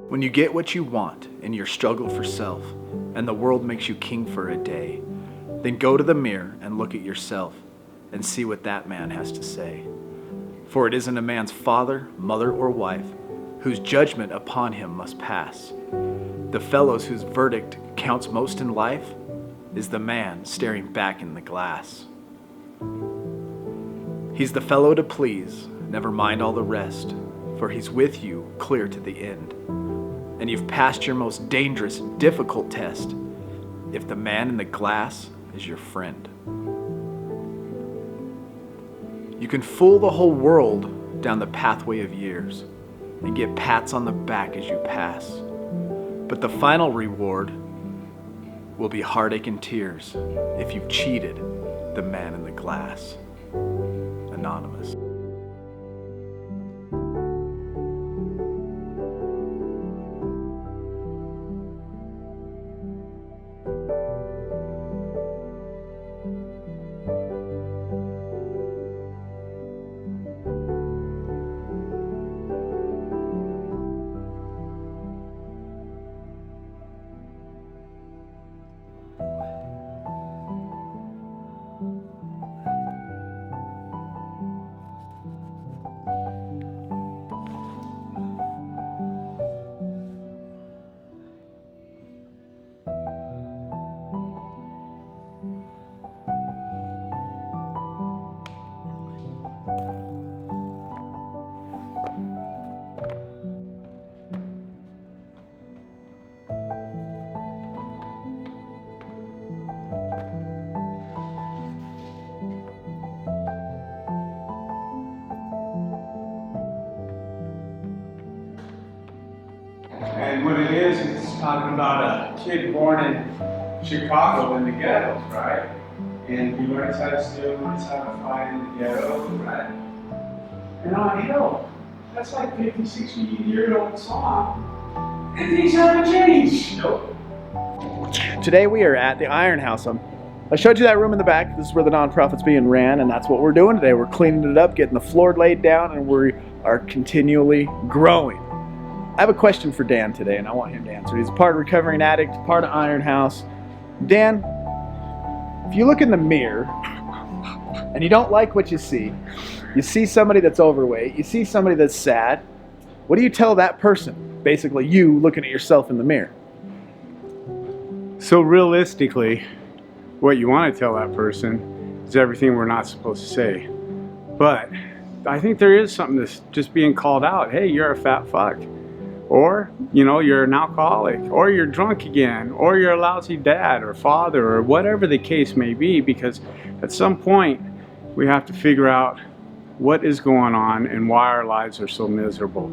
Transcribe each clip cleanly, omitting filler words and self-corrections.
When you get what you want in your struggle for self, and the world makes you king for a day, then go to the mirror and look at yourself and see what that man has to say. For it isn't a man's father, mother, or wife whose judgment upon him must pass. The fellows whose verdict counts most in life is the man staring back in the glass. He's the fellow to please, never mind all the rest, for he's with you clear to the end. And you've passed your most dangerous and difficult test if the man in the glass is your friend. You can fool the whole world down the pathway of years and get pats on the back as you pass. But the final reward will be heartache and tears if you've cheated the man in the glass. Anonymous. And what it is, it's talking about a kid born in Chicago in the ghettos, right? And he learns how to steal, learns how to fight in the ghetto, right? And on hell, that's like 50, 60-year-old song. And things haven't changed. Nope. Today we are at the Iron House. I showed you that room in the back. This is where the nonprofit's being ran, and that's what we're doing today. We're cleaning it up, getting the floor laid down, and we are continually growing. I have a question for Dan today, and I want him to answer. He's a part of Recovering Addict, part of Iron House. Dan, if you look in the mirror and you don't like what you see somebody that's overweight, you see somebody that's sad, what do you tell that person? Basically, you looking at yourself in the mirror. So realistically, what you want to tell that person is everything we're not supposed to say. But I think there is something that's just being called out. Hey, you're a fat fuck. Or, you're an alcoholic, or you're drunk again, or you're a lousy dad or father, or whatever the case may be, because at some point we have to figure out what is going on and why our lives are so miserable.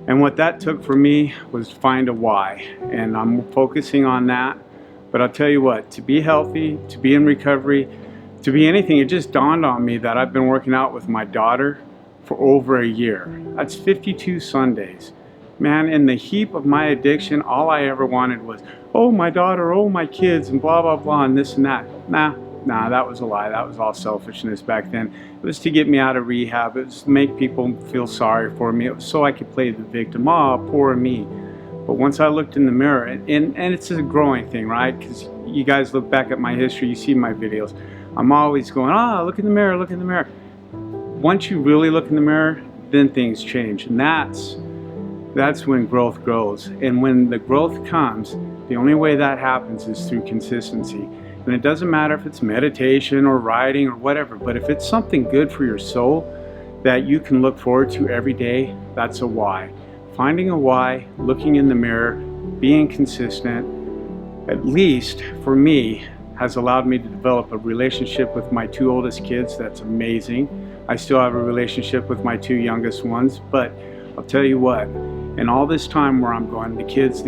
And what that took for me was to find a why, and I'm focusing on that. But I'll tell you what, to be healthy, to be in recovery, to be anything, it just dawned on me that I've been working out with my daughter for over a year. That's 52 Sundays. Man, in the heap of my addiction, all I ever wanted was, oh, my daughter, oh, my kids, and blah, blah, blah, and this and that. Nah, that was a lie. That was all selfishness back then. It was to get me out of rehab. It was to make people feel sorry for me. It was so I could play the victim. Oh, poor me. But once I looked in the mirror, and it's a growing thing, right? Because you guys look back at my history, you see my videos. I'm always going, look in the mirror, look in the mirror. Once you really look in the mirror, then things change. And that's when growth grows. And when the growth comes, the only way that happens is through consistency. And it doesn't matter if it's meditation or writing or whatever, but if it's something good for your soul that you can look forward to every day, that's a why. Finding a why, looking in the mirror, being consistent, at least for me, has allowed me to develop a relationship with my two oldest kids that's amazing. I still have a relationship with my two youngest ones, but I'll tell you what, in all this time where I'm going, the kids,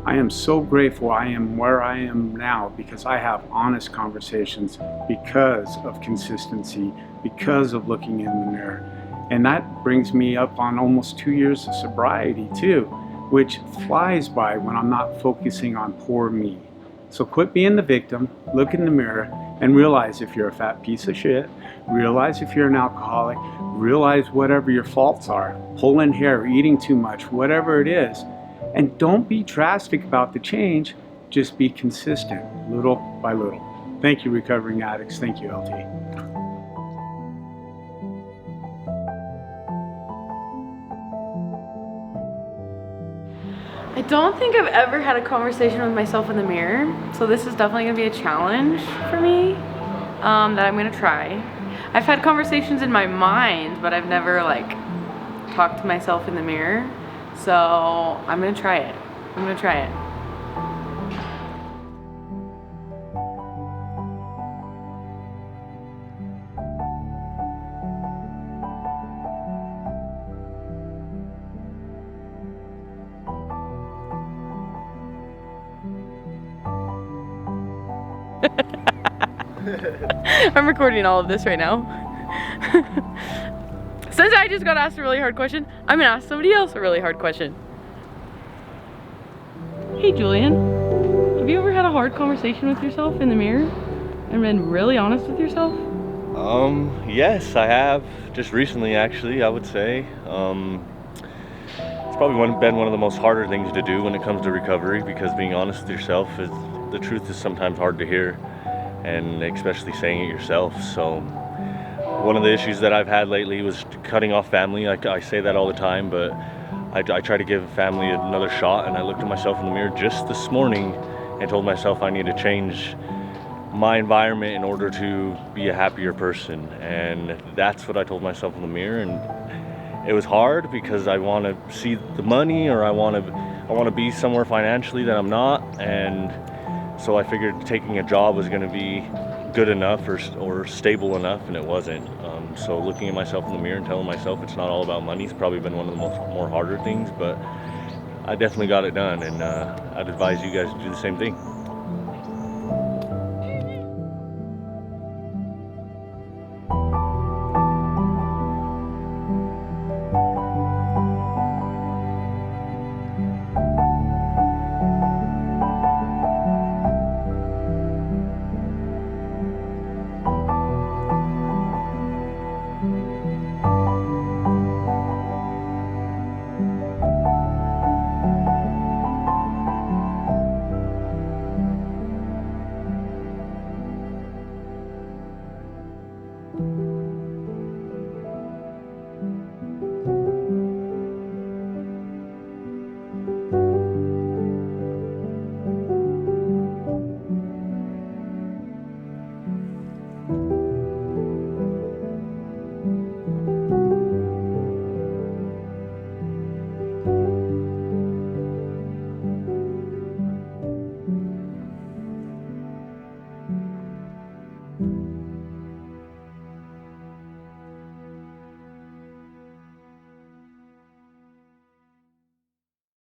I am so grateful I am where I am now because I have honest conversations because of consistency, because of looking in the mirror. And that brings me up on almost 2 years of sobriety too, which flies by when I'm not focusing on poor me. So quit being the victim, look in the mirror, and realize if you're a fat piece of shit, Realize if you're an alcoholic, realize whatever your faults are, pulling hair, eating too much, whatever it is. And don't be drastic about the change, just be consistent, little by little. Thank you, recovering addicts. Thank you, LT. I don't think I've ever had a conversation with myself in the mirror, so this is definitely gonna be a challenge for me that I'm gonna try. I've had conversations in my mind, but I've never like talked to myself in the mirror, so I'm gonna try it. I'm gonna try it. I'm recording all of this right now. Since I just got asked a really hard question, I'm gonna ask somebody else a really hard question. Hey Julian, have you ever had a hard conversation with yourself in the mirror and been really honest with yourself? Yes, I have. Just recently, actually, I would say. It's probably been one of the most harder things to do when it comes to recovery, because being honest with yourself is, the truth is sometimes hard to hear, and especially saying it yourself. So one of the issues that I've had lately was cutting off family. I say that all the time, but I try to give family another shot, and I looked at myself in the mirror just this morning and told myself I need to change my environment in order to be a happier person. And that's what I told myself in the mirror, and it was hard because I want to see the money, or I want to be somewhere financially that I'm not, and so I figured taking a job was going to be good enough or stable enough, and it wasn't. So looking at myself in the mirror and telling myself it's not all about money has probably been one of the more harder things, but I definitely got it done, and I'd advise you guys to do the same thing.